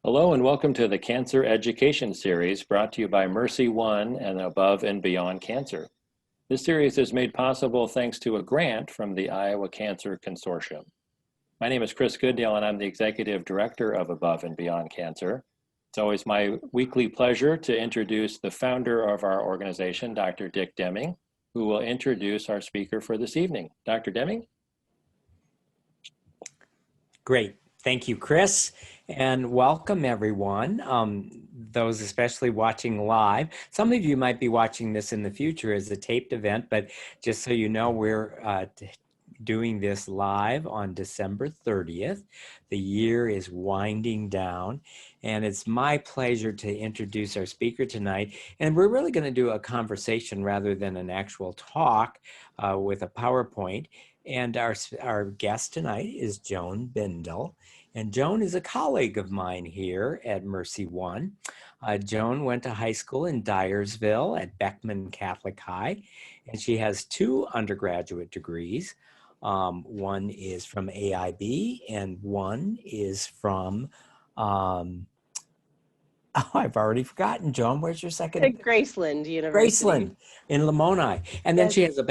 Hello and welcome to the Cancer Education Series brought to you by MercyOne and Above and Beyond Cancer. This series is made possible thanks to a grant from the Iowa Cancer Consortium. My name is Chris Gooddale and I'm the Executive Director of Above and Beyond Cancer. It's always my weekly pleasure to introduce the founder of our organization, Dr. Dick Deming, who will introduce our speaker for this evening. Dr. Deming? Great. Thank you, Chris, and welcome everyone, those especially watching live. Some of you might be watching this in the future as a taped event, but just so you know, we're doing this live on December 30th. The year is winding down, and it's my pleasure to introduce our speaker tonight. And we're really going to do a conversation rather than an actual talk with a PowerPoint. And our guest tonight is Joan Bindel. And Joan is a colleague of mine here at MercyOne. Joan went to high school in Dyersville at Beckman Catholic High, and she has 2 undergraduate degrees. One is from AIB, and one is from, I've already forgotten, Joan, where's your second? Graceland University. Graceland in Lamoni. And then Yes. she has a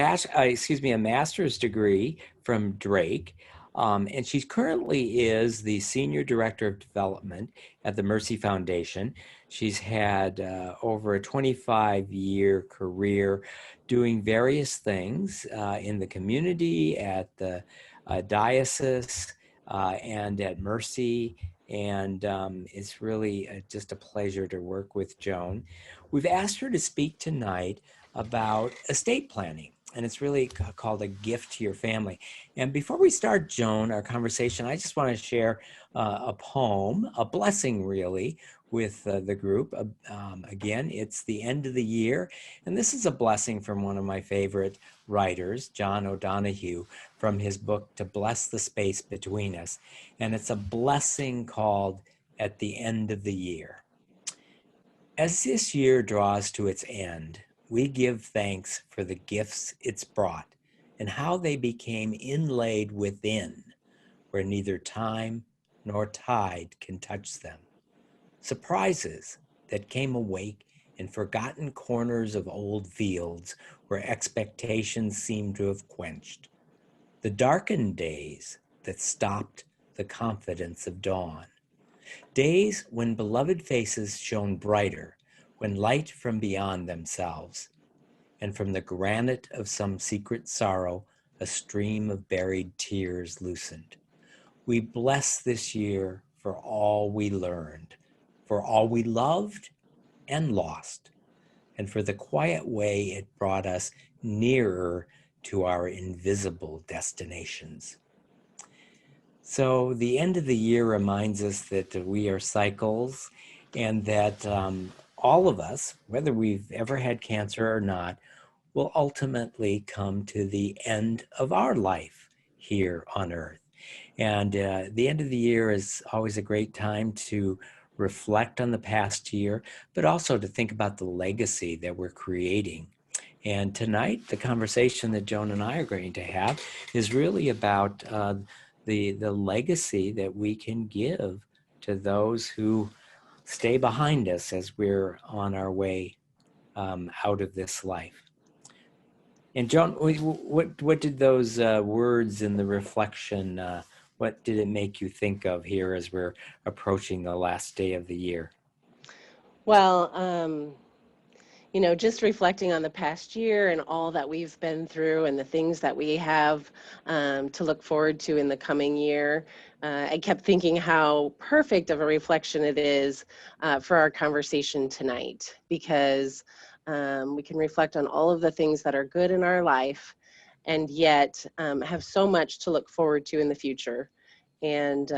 master's degree from Drake. And she currently is the Senior Director of Development at the Mercy Foundation. She's had over a 25-year career doing various things in the community, at the diocese, and at Mercy. And it's really just a pleasure to work with Joan. We've asked her to speak tonight about estate planning, and it's really called A Gift to Your Family. And before we start, Joan, our conversation, I just want to share a poem, a blessing really, with the group. Again, it's the end of the year, and this is a blessing from one of my favorite writers, John O'Donohue, from his book, To Bless the Space Between Us. And it's a blessing called At the End of the Year. As this year draws to its end, we give thanks for the gifts it's brought and how they became inlaid within, where neither time nor tide can touch them. Surprises that came awake in forgotten corners of old fields where expectations seemed to have quenched. The darkened days that stopped the confidence of dawn. Days when beloved faces shone brighter, when light from beyond themselves, and from the granite of some secret sorrow, a stream of buried tears loosened. We bless this year for all we learned, for all we loved and lost, and for the quiet way it brought us nearer to our invisible destinations. So the end of the year reminds us that we are cycles, and that all of us, whether we've ever had cancer or not, will ultimately come to the end of our life here on earth. And the end of the year is always a great time to reflect on the past year, but also to think about the legacy that we're creating. And tonight, the conversation that Joan and I are going to have is really about the legacy that we can give to those who stay behind us as we're on our way out of this life. And Joan, what did those words in the reflection, what did it make you think of here as we're approaching the last day of the year? Well, just reflecting on the past year and all that we've been through and the things that we have to look forward to in the coming year, I kept thinking how perfect of a reflection it is for our conversation tonight, because we can reflect on all of the things that are good in our life and yet have so much to look forward to in the future. And,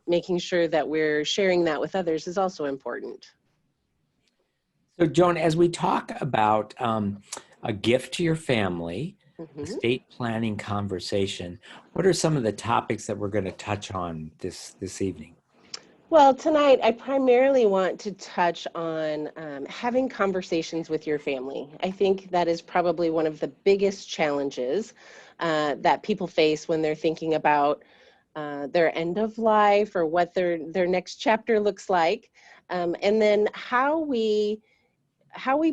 making sure that we're sharing that with others is also important. So Joan, as we talk about a gift to your family, estate planning conversation, what are some of the topics that we're going to touch on this evening? Well, tonight I primarily want to touch on having conversations with your family. I think that is probably one of the biggest challenges that people face when they're thinking about their end of life or what their next chapter looks like, and then how we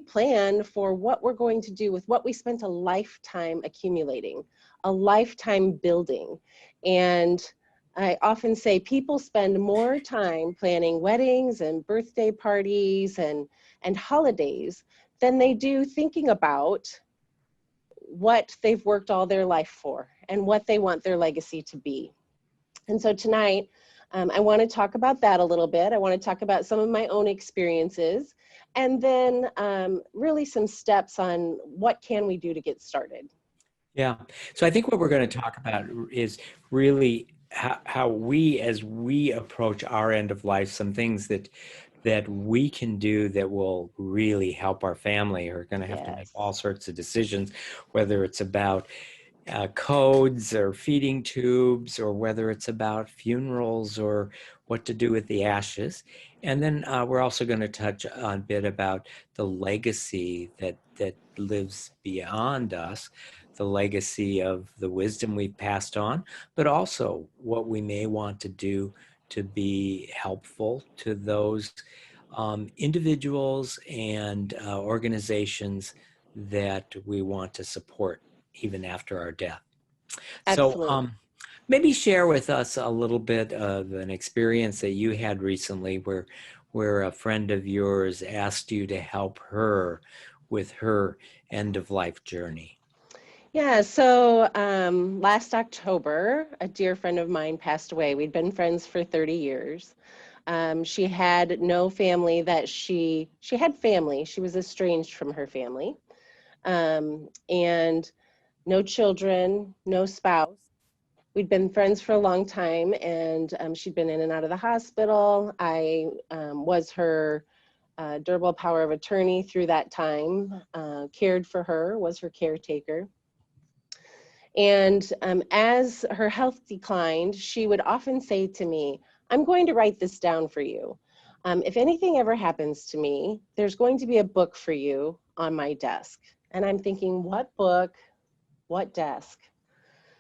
plan for what we're going to do with what we spent a lifetime accumulating, a lifetime building. And I often say people spend more time planning weddings and birthday parties and holidays than they do thinking about what they've worked all their life for and what they want their legacy to be. And so tonight, I want to talk about that a little bit. I want to talk about some of my own experiences, and then really some steps on what can we do to get started. Yeah. So I think what we're going to talk about is really how we, as we approach our end of life, some things that we can do that will really help our family. Are going to have to make all sorts of decisions, whether it's about codes or feeding tubes, or whether it's about funerals or what to do with the ashes. And then we're also going to touch on a bit about the legacy that lives beyond us, the legacy of the wisdom we've passed on, but also what we may want to do to be helpful to those individuals and organizations that we want to support even after our death. Excellent. So maybe share with us a little bit of an experience that you had recently where a friend of yours asked you to help her with her end of life journey. Yeah, so last October, a dear friend of mine passed away. We'd been friends for 30 years. She had no family that she had family. She was estranged from her family. And no children, no spouse. We'd been friends for a long time, and she'd been in and out of the hospital. I was her durable power of attorney through that time, cared for her, was her caretaker. And as her health declined, she would often say to me, I'm going to write this down for you. If anything ever happens to me, there's going to be a book for you on my desk. And I'm thinking, what book? What desk?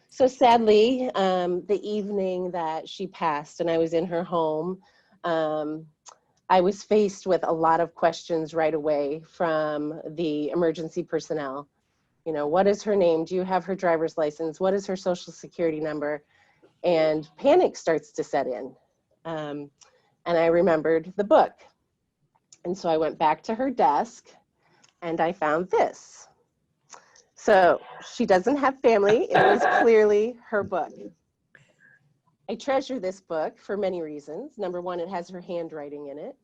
So sadly, the evening that she passed and I was in her home, I was faced with a lot of questions right away from the emergency personnel. You know, what is her name? Do you have her driver's license? What is her social security number? And panic starts to set in. And I remembered the book. And so I went back to her desk and I found this. So she doesn't have family. It was clearly her book. I treasure this book for many reasons. Number one, it has her handwriting in it.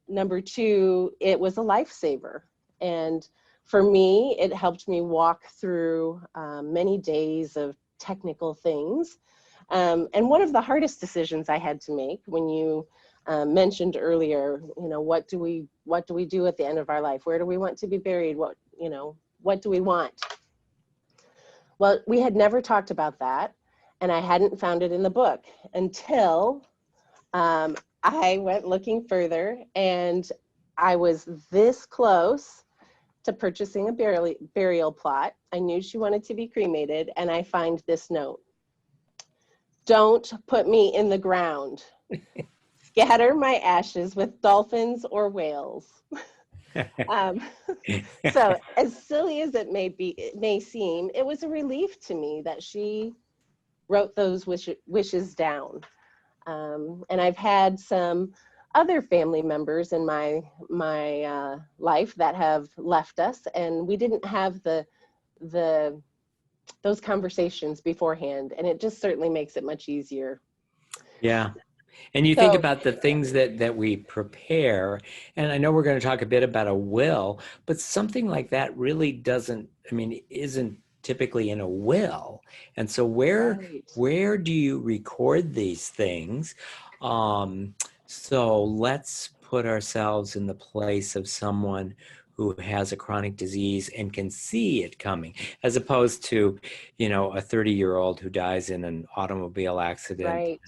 Number two, it was a lifesaver. And for me, it helped me walk through many days of technical things. And one of the hardest decisions I had to make when you mentioned earlier, you know, what do we do at the end of our life? Where do we want to be buried? What do we want? Well, we had never talked about that, and I hadn't found it in the book until I went looking further, and I was this close to purchasing a burial plot. I knew she wanted to be cremated, and I find this note. Don't put me in the ground. Scatter my ashes with dolphins or whales. So as silly as it may seem, it was a relief to me that she wrote those wishes down. And I've had some other family members in my life that have left us, and we didn't have those conversations beforehand, and it just certainly makes it much easier. Yeah. And you think about the things that we prepare, and I know we're going to talk a bit about a will, but something like that really isn't typically in a will. And so where do you record these things? So let's put ourselves in the place of someone who has a chronic disease and can see it coming, as opposed to, a 30-year-old who dies in an automobile accident. Right.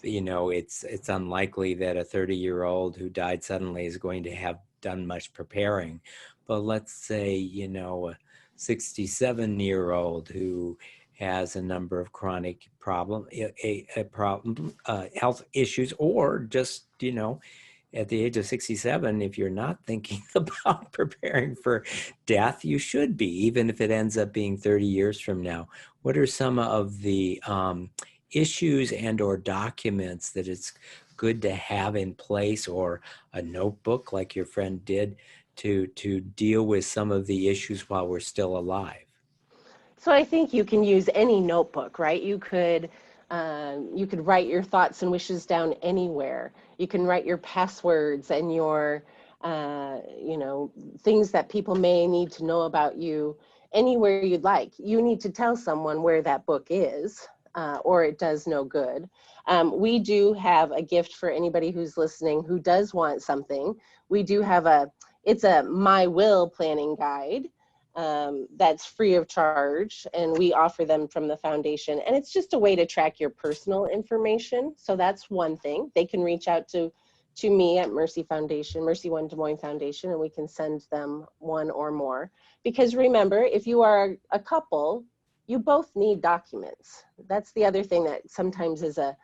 It's unlikely that a 30-year-old who died suddenly is going to have done much preparing. But let's say, a 67-year-old who has a number of chronic health issues, or just, at the age of 67, if you're not thinking about preparing for death, you should be, even if it ends up being 30 years from now. What are some of the issues and or documents that it's good to have in place, or a notebook like your friend did to deal with some of the issues while we're still alive? So I think you can use any notebook, right? You could write your thoughts and wishes down anywhere. You can write your passwords and your, things that people may need to know about you anywhere you'd like. You need to tell someone where that book is, or it does no good. We do have a gift for anybody who's listening who does want something. We do have it's a My Will planning guide. That's free of charge, and we offer them from the foundation, and it's just a way to track your personal information. So that's one thing. They can reach out to me at MercyOne Des Moines Foundation, and we can send them one or more. Because remember, if you are a couple, you both need documents. That's the other thing that sometimes is a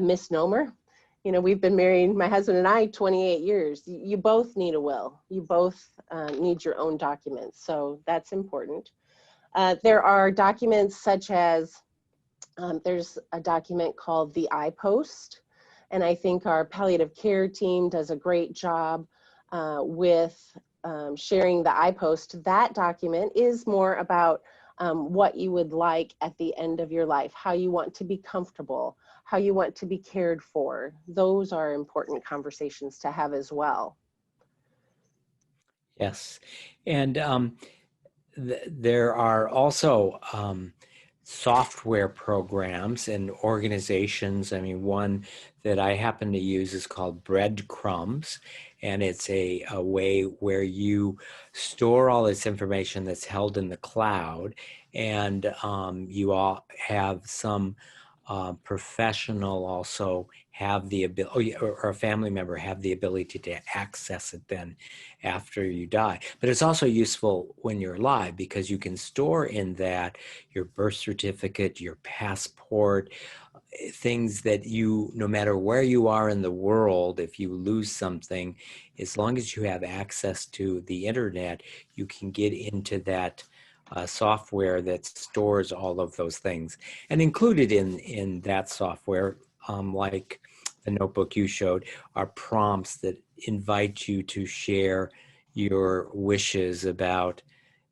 misnomer. We've been married, my husband and I, 28 years. You both need a will. You both need your own documents. So that's important. There are documents such as, there's a document called the I-Post. And I think our palliative care team does a great job with sharing the I-Post. That document is more about what you would like at the end of your life, how you want to be comfortable, how you want to be cared for. Those are important conversations to have as well. Yes. And there are also software programs and organizations. I mean, one that I happen to use is called Breadcrumbs, and it's a way where you store all this information that's held in the cloud, and you all have some professional also have the ability, or a family member have the ability to access it then after you die. But it's also useful when you're alive, because you can store in that your birth certificate, your passport, things that you, no matter where you are in the world, if you lose something, as long as you have access to the internet, you can get into that software that stores all of those things. And included in that software, like the notebook you showed, are prompts that invite you to share your wishes about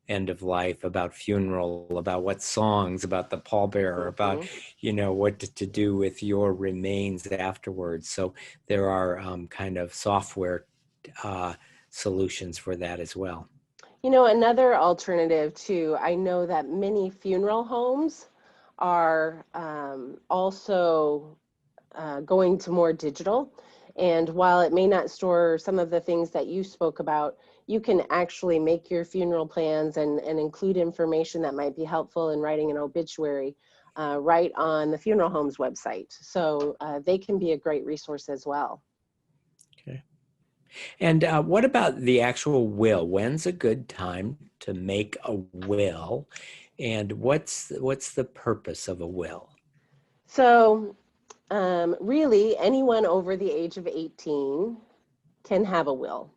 end of life, about funeral, about what songs, about the pallbearer, about, what to do with your remains afterwards. So there are kind of software solutions for that as well. Another alternative too, I know that many funeral homes are also going to more digital. And while it may not store some of the things that you spoke about, you can actually make your funeral plans and include information that might be helpful in writing an obituary right on the funeral home's website. So they can be a great resource as well. Okay. And what about the actual will? When's a good time to make a will? And what's the purpose of a will? So really, anyone over the age of 18 can have a will.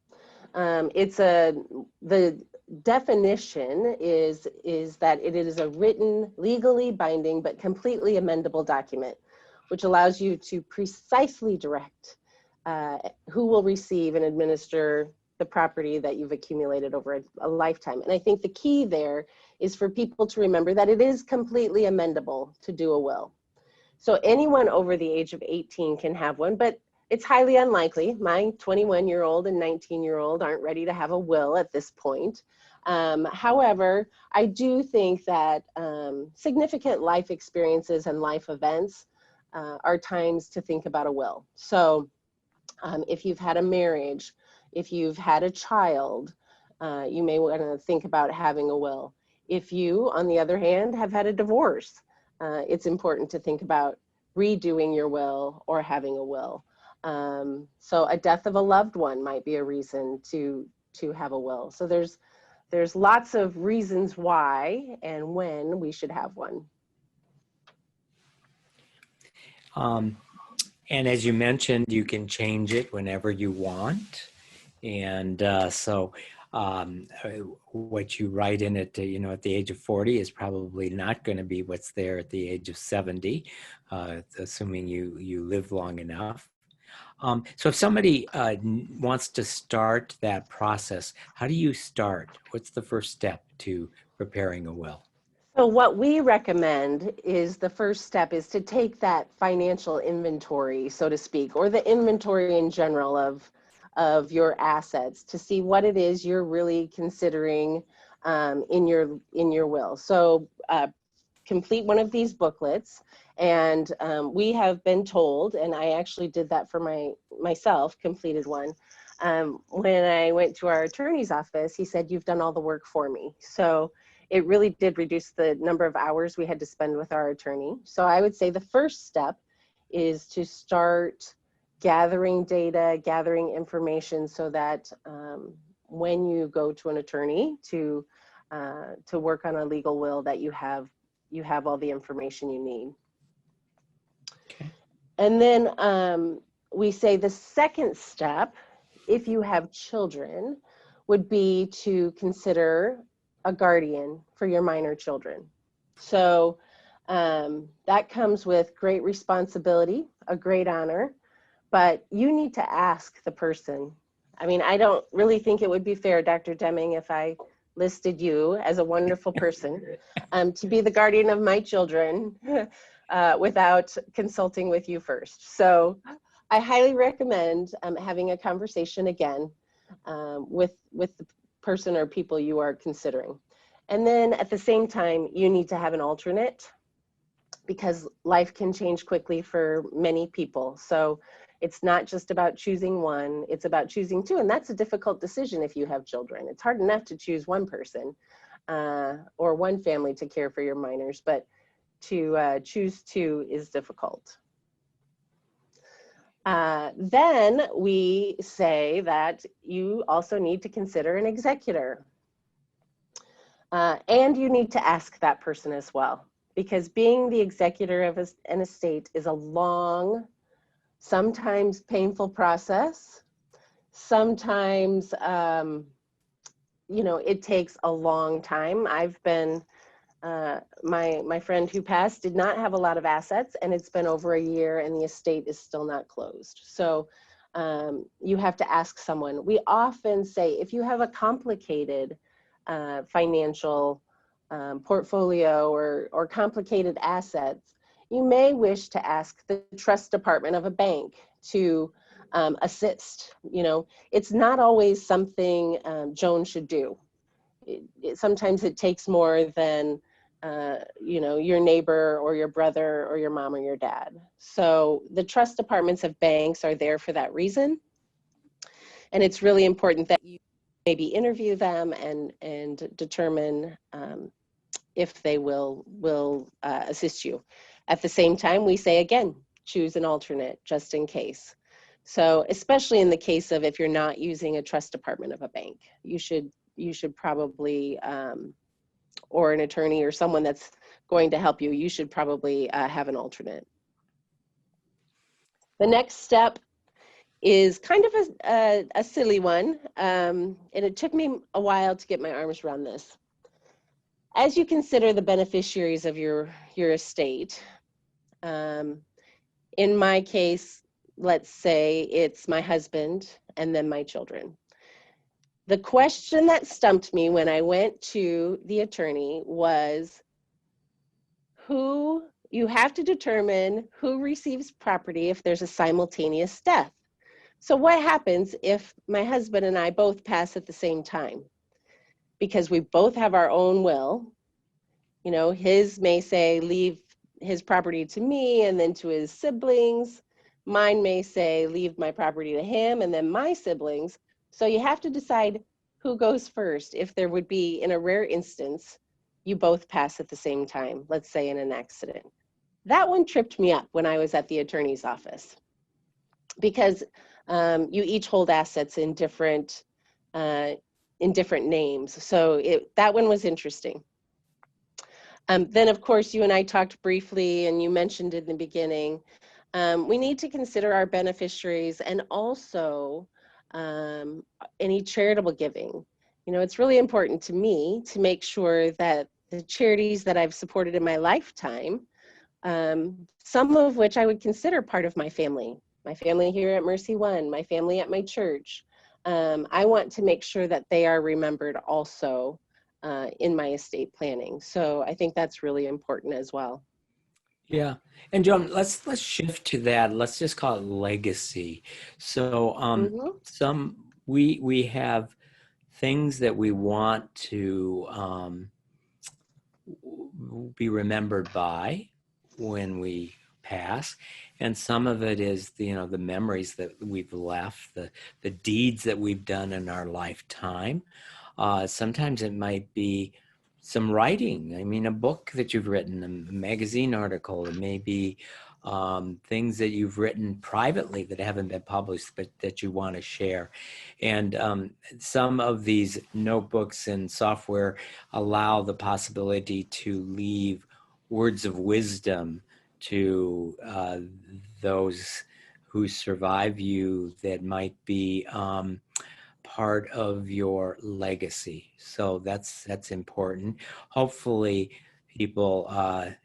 The definition is that it is a written, legally binding, but completely amendable document, which allows you to precisely direct who will receive and administer the property that you've accumulated over a lifetime. And I think the key there is for people to remember that it is completely amendable to do a will. So anyone over the age of 18 can have one, but it's highly unlikely. My 21-year-old and 19-year-old aren't ready to have a will at this point. However, I do think that significant life experiences and life events are times to think about a will. So if you've had a marriage, if you've had a child, you may want to think about having a will. If you, on the other hand, have had a divorce, it's important to think about redoing your will or having a will. So a death of a loved one might be a reason to have a will. So there's lots of reasons why and when we should have one. And as you mentioned, you can change it whenever you want. And what you write in it, at the age of 40 is probably not going to be what's there at the age of 70, assuming you live long enough. So if somebody wants to start that process, how do you start? What's the first step to preparing a will? So what we recommend is the first step is to take that financial inventory, so to speak, or the inventory in general of your assets to see what it is you're really considering in your will. So complete one of these booklets, and we have been told, and I actually did that for myself, completed one. When I went to our attorney's office, he said, "You've done all the work for me." So it really did reduce the number of hours we had to spend with our attorney. So I would say the first step is to start gathering data, gathering information so that when you go to an attorney to work on a legal will, that you have all the information you need. Okay. And then we say the second step, if you have children, would be to consider a guardian for your minor children. So that comes with great responsibility, a great honor, but you need to ask the person. I mean, I don't really think it would be fair, Dr. Deming, if I listed you as a wonderful person to be the guardian of my children without consulting with you first. So I highly recommend having a conversation again with the person or people you are considering. And then at the same time, you need to have an alternate because life can change quickly for many people. So it's not just about choosing one, it's about choosing two. And that's a difficult decision if you have children. It's hard enough to choose one person or one family to care for your minors, but to choose two is difficult. Then we say that you also need to consider an executor. And you need to ask that person as well, because being the executor of an estate is a long, sometimes painful process. Sometimes, it takes a long time. I've been, my friend who passed did not have a lot of assets, and it's been over a year and the estate is still not closed. So you have to ask someone. We often say, if you have a complicated financial portfolio or complicated assets, you may wish to ask the trust department of a bank to assist. It's not always something Joan should do. Sometimes it takes more than your neighbor or your brother or your mom or your dad. So the trust departments of banks are there for that reason. And it's really important that you maybe interview them and determine if they will assist you. At the same time, we say, again, choose an alternate just in case. So especially in the case of if you're not using a trust department of a bank, you should probably, or an attorney or someone that's going to help you, you should probably have an alternate. The next step is kind of a silly one, and it took me a while to get my arms around this. As you consider the beneficiaries of your estate, in my case, let's say it's my husband and then my children. The question that stumped me when I went to the attorney was you have to determine who receives property if there's a simultaneous death. So what happens if my husband and I both pass at the same time? Because we both have our own will. His may say, leave his property to me and then to his siblings. Mine may say, leave my property to him and then my siblings. So you have to decide who goes first. If there would be, in a rare instance, you both pass at the same time, let's say in an accident. That one tripped me up when I was at the attorney's office, because you each hold assets in different names. So that one was interesting. Then, of course, you and I talked briefly, and you mentioned in the beginning, We need to consider our beneficiaries and also any charitable giving. You know, it's really important to me to make sure that the charities that I've supported in my lifetime, some of which I would consider part of my family here at MercyOne, my family at my church. I want to make sure that they are remembered also in my estate planning. So I think that's really important as well. Yeah. And Joan, let's shift to that. Let's just call it legacy. So we have things that we want to be remembered by when we pass, and some of it is the memories that we've left, the deeds that we've done in our lifetime. Sometimes it might be some writing. I mean, a book that you've written, a magazine article. It may be things that you've written privately that haven't been published, but that you want to share. And some of these notebooks and software allow the possibility to leave words of wisdom to those who survive you that might be part of your legacy. So that's important. Hopefully people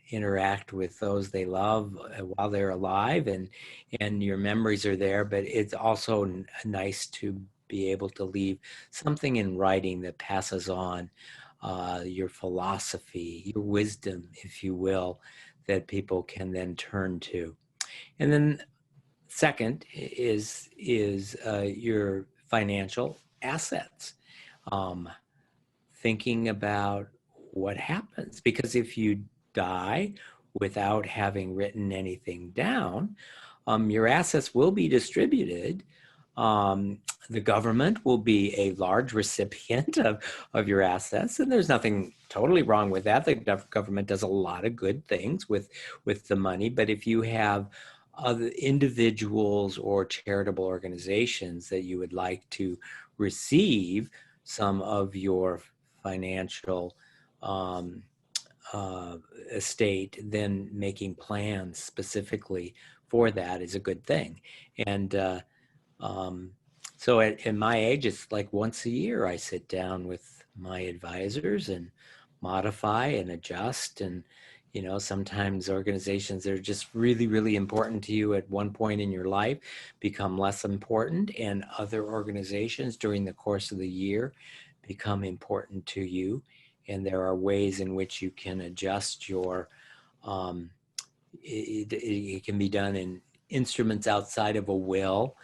interact with those they love while they're alive, and your memories are there, but it's also nice to be able to leave something in writing that passes on your philosophy, your wisdom, if you will, that people can then turn to. And then second is your financial assets. Thinking about what happens, because if you die without having written anything down, your assets will be distributed. The government will be a large recipient of your assets, and there's nothing totally wrong with that. The government does a lot of good things with the money, but if you have other individuals or charitable organizations that you would like to receive some of your financial estate, then making plans specifically for that is a good thing. And so at my age, it's like once a year I sit down with my advisors and modify and adjust. And sometimes organizations that are just really, really important to you at one point in your life become less important, and other organizations during the course of the year become important to you. And there are ways in which you can adjust your, it can be done in instruments outside of a will.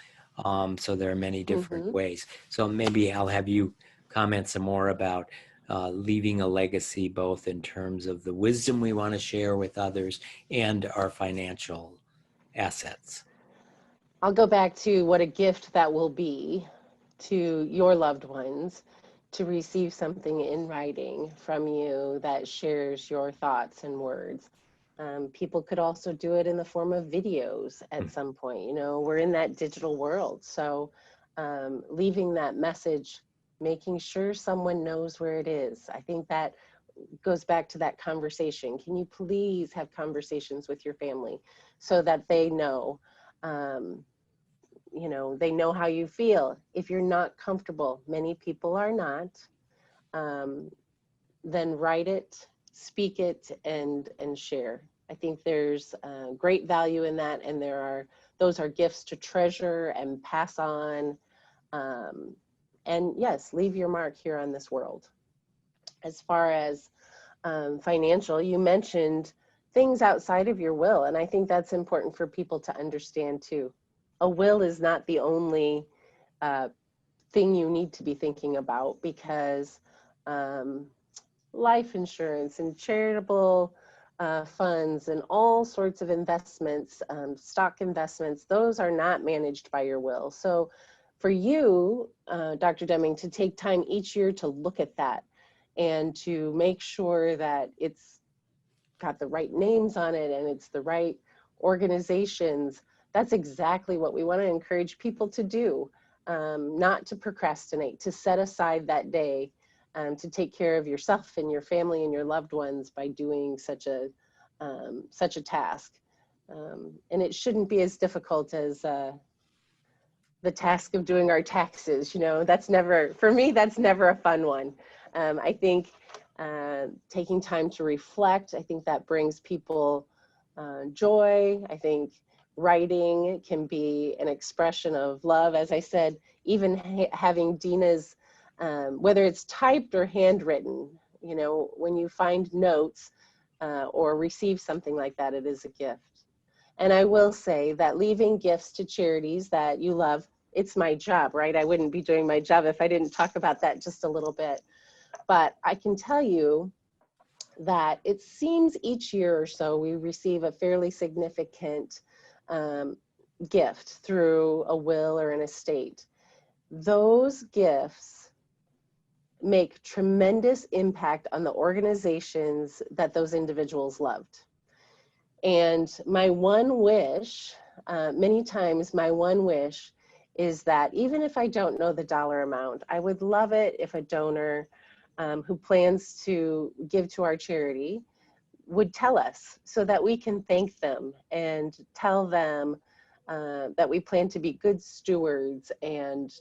So there are many different ways. So maybe I'll have you comment some more about leaving a legacy, both in terms of the wisdom we want to share with others and our financial assets. I'll go back to what a gift that will be to your loved ones to receive something in writing from you that shares your thoughts and words. People could also do it in the form of videos at some point. We're in that digital world. So leaving that message, making sure someone knows where it is. I think that goes back to that conversation. Can you please have conversations with your family so that they know, they know how you feel. If you're not comfortable, many people are not, then write it, speak it, and share. I think there's great value in that, and those are gifts to treasure and pass on. And yes, leave your mark here on this world. As far as financial, you mentioned things outside of your will, and I think that's important for people to understand too. A will is not the only thing you need to be thinking about, because life insurance and charitable funds and all sorts of investments, stock investments, those are not managed by your will. So for you, Dr. Deming, to take time each year to look at that and to make sure that it's got the right names on it and it's the right organizations, that's exactly what we want to encourage people to do, not to procrastinate, to set aside that day to take care of yourself and your family and your loved ones by doing such a task. And it shouldn't be as difficult as the task of doing our taxes. That's never, for me, that's never a fun one. I think taking time to reflect, I think that brings people joy. I think writing can be an expression of love. As I said, even having Dina's, whether it's typed or handwritten, when you find notes or receive something like that, it is a gift. And I will say that leaving gifts to charities that you love, it's my job, right? I wouldn't be doing my job if I didn't talk about that just a little bit. But I can tell you that it seems each year or so we receive a fairly significant gift through a will or an estate. Those gifts make tremendous impact on the organizations that those individuals loved. And my one wish, many times my one wish is that even if I don't know the dollar amount, I would love it if a donor who plans to give to our charity would tell us so that we can thank them and tell them that we plan to be good stewards and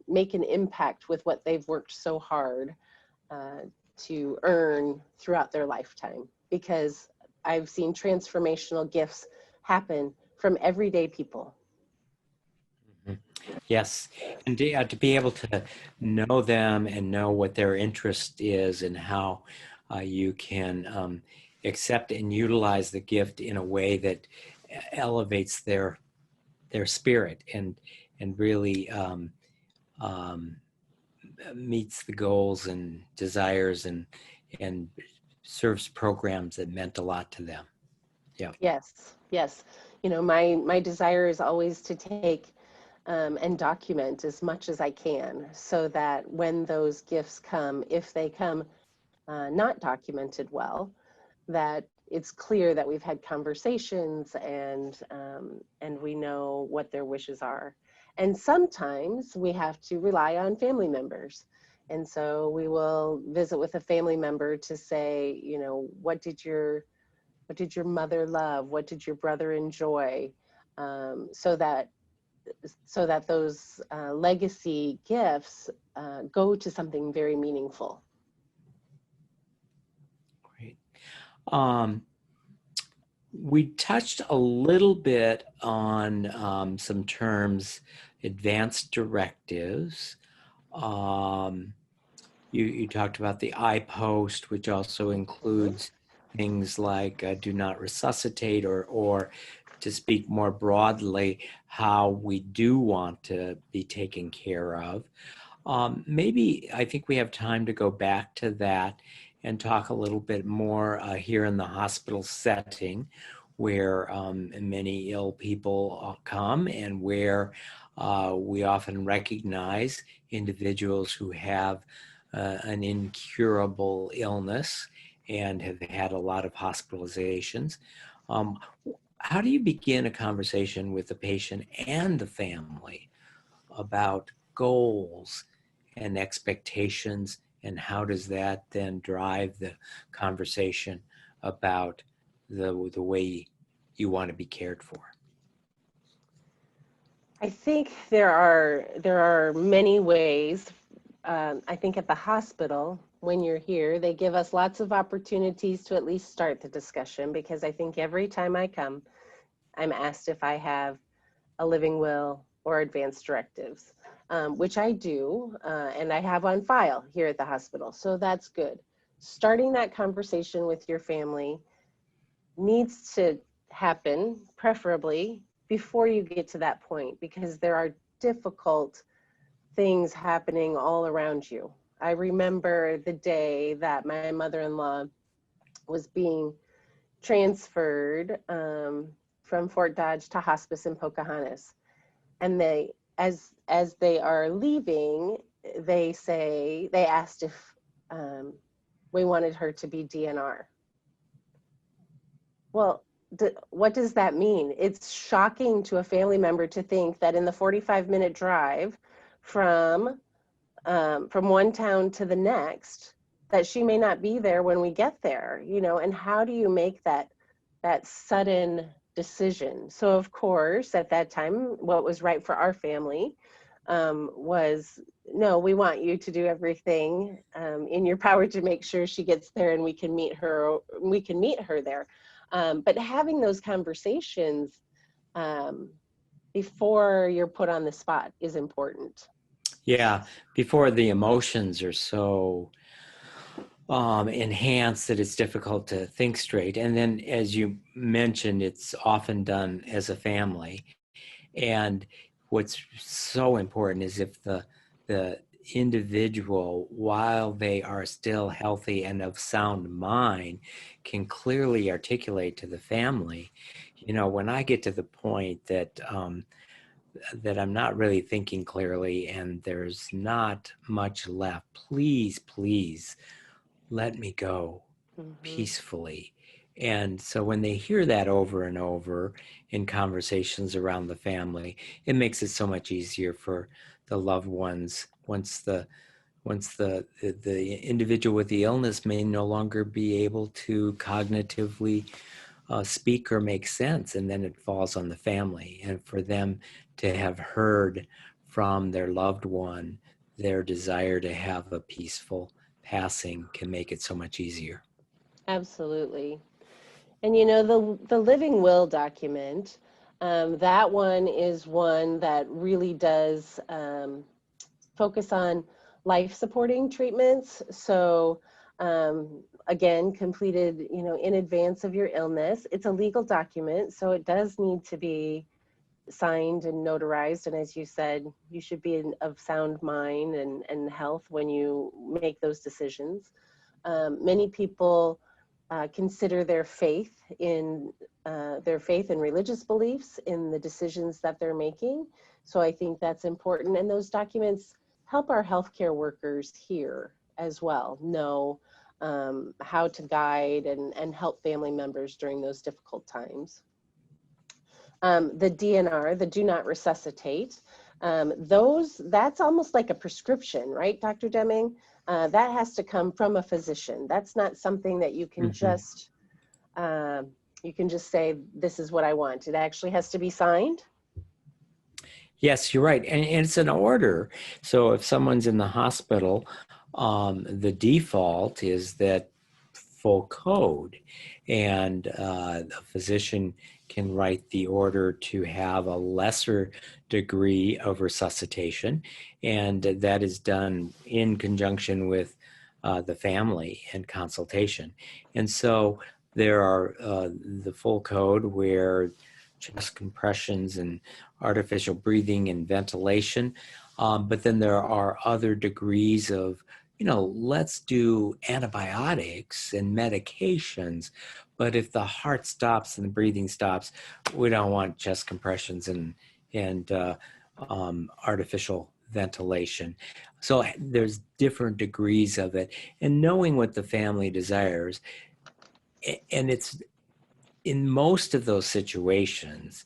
make an impact with what they've worked so hard to earn throughout their lifetime. Because I've seen transformational gifts happen from everyday people. Yes, and to be able to know them and know what their interest is and how you can accept and utilize the gift in a way that elevates their spirit and really meets the goals and desires and serves programs that meant a lot to them. Yeah. Yes, yes. My desire is always to take and document as much as I can so that when those gifts come, if they come not documented well, that it's clear that we've had conversations and we know what their wishes are. And sometimes we have to rely on family members. And so we will visit with a family member to say, what did your mother love? What did your brother enjoy? So that those legacy gifts go to something very meaningful. Great. We touched a little bit on some terms, advanced directives. You talked about the I-post, which also includes things like do not resuscitate, or to speak more broadly, how we do want to be taken care of. Maybe I think we have time to go back to that and talk a little bit more here in the hospital setting, where many ill people come and where we often recognize individuals who have an incurable illness and have had a lot of hospitalizations. How do you begin a conversation with the patient and the family about goals and expectations, and how does that then drive the conversation about the way you want to be cared for? I think there are many ways. I think at the hospital, when you're here, they give us lots of opportunities to at least start the discussion, because I think every time I come, I'm asked if I have a living will or advanced directives, which I do, and I have on file here at the hospital. So that's good. Starting that conversation with your family needs to happen, preferably before you get to that point, because there are difficult things happening all around you. I remember the day that my mother-in-law was being transferred from Fort Dodge to hospice in Pocahontas. And they, as they are leaving, they asked if we wanted her to be DNR. Well, what does that mean? It's shocking to a family member to think that in the 45-minute drive from one town to the next, that she may not be there when we get there, and how do you make that sudden decision. So of course, at that time, what was right for our family was, no, we want you to do everything in your power to make sure she gets there and we can meet her there. But having those conversations before you're put on the spot is important. Yeah, before the emotions are so enhanced that it's difficult to think straight. And then, as you mentioned, it's often done as a family. And what's so important is if the individual, while they are still healthy and of sound mind, can clearly articulate to the family, you know, when I get to the point that that I'm not really thinking clearly and there's not much left, please let me go peacefully. And so when they hear that over and over in conversations around the family, it makes it so much easier for the loved ones once the individual with the illness may no longer be able to cognitively speak or make sense, and then it falls on the family. And for them to have heard from their loved one their desire to have a peaceful passing can make it so much easier. Absolutely. And you know, the living will document, that one is one that really does focus on life supporting treatments. So again, completed, you know, in advance of your illness. It's a legal document, so it does need to be signed and notarized. And as you said, you should be of sound mind and health when you make those decisions. Many people consider their faith and religious beliefs in the decisions that they're making. So I think that's important. And those documents help our healthcare workers here as well know how to guide and help family members during those difficult times. The DNR, the do not resuscitate, that's almost like a prescription, right, Dr. Deming? That has to come from a physician. That's not something that you can just say, this is what I want. It actually has to be signed. Yes, you're right. And it's an order. So if someone's in the hospital, the default is that full code, and a physician can write the order to have a lesser degree of resuscitation, and that is done in conjunction with the family and consultation. And so there are the full code where chest compressions and artificial breathing and ventilation, but then there are other degrees of, you know, let's do antibiotics and medications, but if the heart stops and the breathing stops, we don't want chest compressions and artificial ventilation. So there's different degrees of it, and knowing what the family desires. And it's in most of those situations,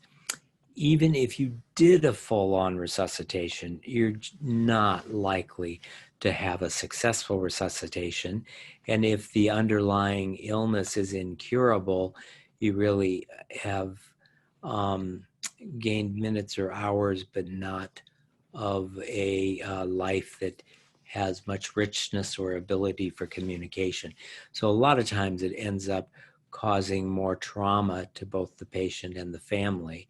even if you did a full-on resuscitation, you're not likely to have a successful resuscitation. And if the underlying illness is incurable, you really have gained minutes or hours, but not of a life that has much richness or ability for communication. So a lot of times it ends up causing more trauma to both the patient and the family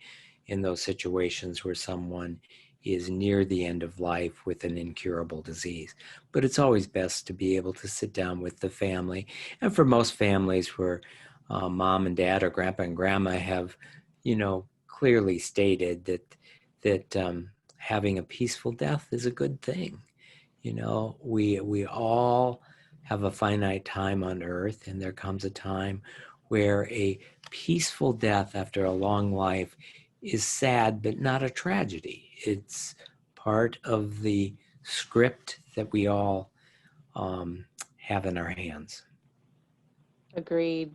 in those situations where someone is near the end of life with an incurable disease. But it's always best to be able to sit down with the family. And for most families where mom and dad or grandpa and grandma have, you know, clearly stated that having a peaceful death is a good thing. You know, we all have a finite time on earth, and there comes a time where a peaceful death after a long life is sad, but not a tragedy. It's part of the script that we all have in our hands. Agreed.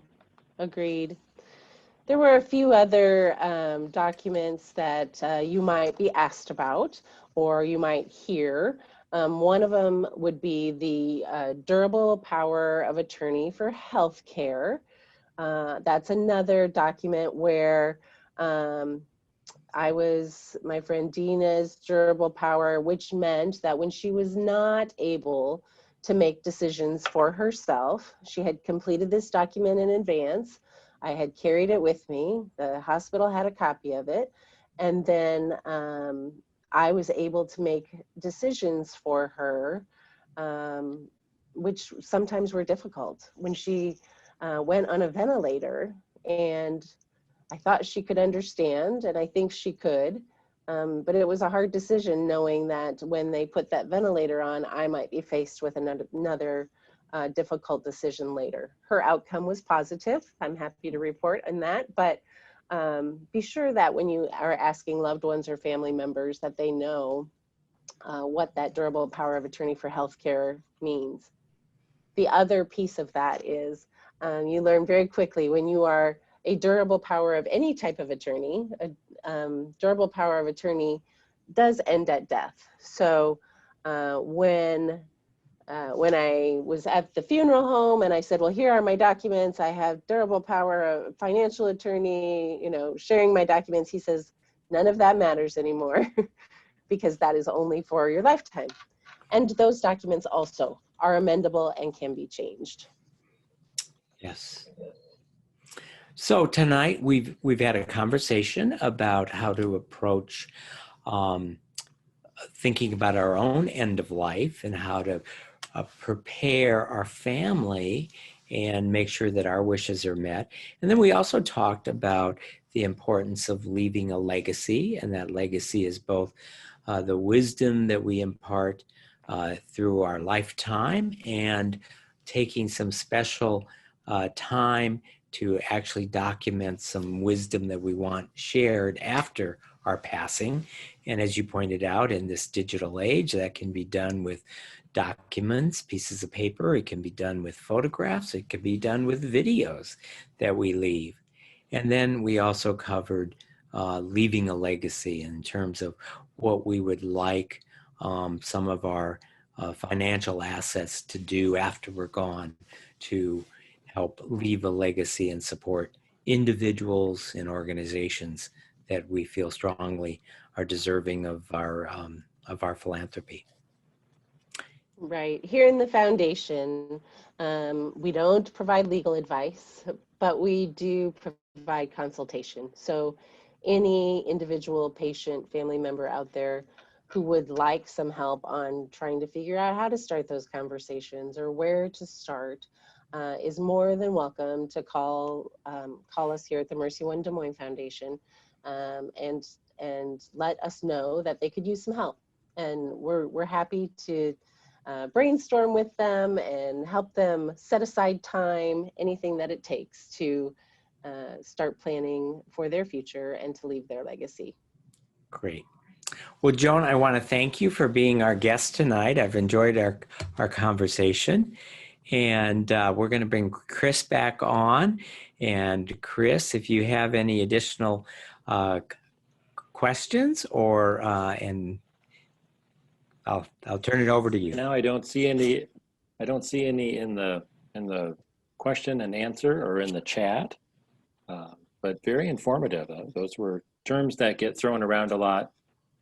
There were a few other documents that you might be asked about or you might hear. One of them would be the durable power of attorney for healthcare. That's another document where Um, I was my friend Dina's durable power, which meant that when she was not able to make decisions for herself, she had completed this document in advance. I had carried it with me. The hospital had a copy of it. And then I was able to make decisions for her, which sometimes were difficult. When she went on a ventilator, and I thought she could understand, and I think she could, but it was a hard decision knowing that when they put that ventilator on, I might be faced with another difficult decision later. Her outcome was positive. I'm happy to report on that, but be sure that when you are asking loved ones or family members that they know what that durable power of attorney for healthcare means. The other piece of that is you learn very quickly when you are a durable power of any type of attorney. A durable power of attorney does end at death. So when I was at the funeral home and I said, well, here are my documents. I have durable power of financial attorney, you know, sharing my documents. He says, none of that matters anymore because that is only for your lifetime. And those documents also are amendable and can be changed. Yes. So tonight we've had a conversation about how to approach thinking about our own end of life and how to prepare our family and make sure that our wishes are met. And then we also talked about the importance of leaving a legacy, and that legacy is both the wisdom that we impart through our lifetime and taking some special time to actually document some wisdom that we want shared after our passing. And as you pointed out, in this digital age, that can be done with documents, pieces of paper. It can be done with photographs. It can be done with videos that we leave. And then we also covered leaving a legacy in terms of what we would like some of our financial assets to do after we're gone to help leave a legacy and support individuals and organizations that we feel strongly are deserving of our philanthropy. Right. Here in the foundation, we don't provide legal advice, but we do provide consultation. So any individual patient, family member out there who would like some help on trying to figure out how to start those conversations or where to start is more than welcome to call us here at the MercyOne Des Moines Foundation and let us know that they could use some help. And we're happy to brainstorm with them and help them set aside time, anything that it takes to start planning for their future and to leave their legacy. Great. Well, Joan, I want to thank you for being our guest tonight. I've enjoyed our conversation. And we're going to bring Chris back on. And Chris, if you have any additional questions, or and I'll turn it over to you. Now I don't see any. I don't see any in the question and answer or in the chat, but very informative. Those were terms that get thrown around a lot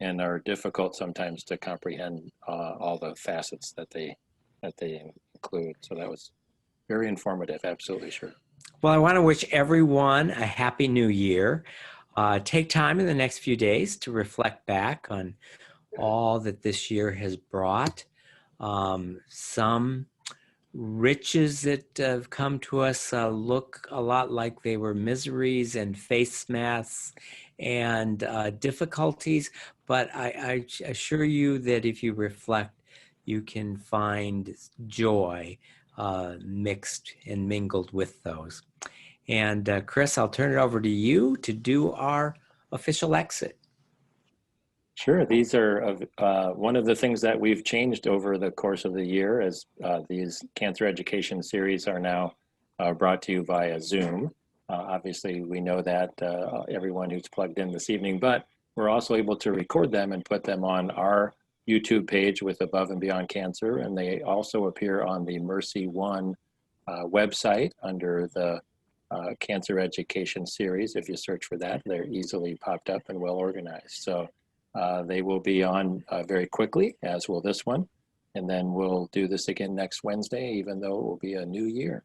and are difficult sometimes to comprehend all the facets that they include. So that was very informative. Absolutely sure. Well, I want to wish everyone a happy new year. Take time in the next few days to reflect back on all that this year has brought. Some riches that have come to us look a lot like they were miseries and face masks and difficulties, but I assure you that if you reflect, you can find joy mixed and mingled with those. And Chris, I'll turn it over to you to do our official exit. Sure. These are one of the things that we've changed over the course of the year, as these cancer education series are now brought to you via Zoom. Obviously, we know that everyone who's plugged in this evening, but we're also able to record them and put them on our YouTube page with Above and Beyond Cancer, and they also appear on the MercyOne website under the Cancer Education Series. If you search for that, they're easily popped up and well organized. So they will be on very quickly, as will this one. And then we'll do this again next Wednesday, even though it will be a new year.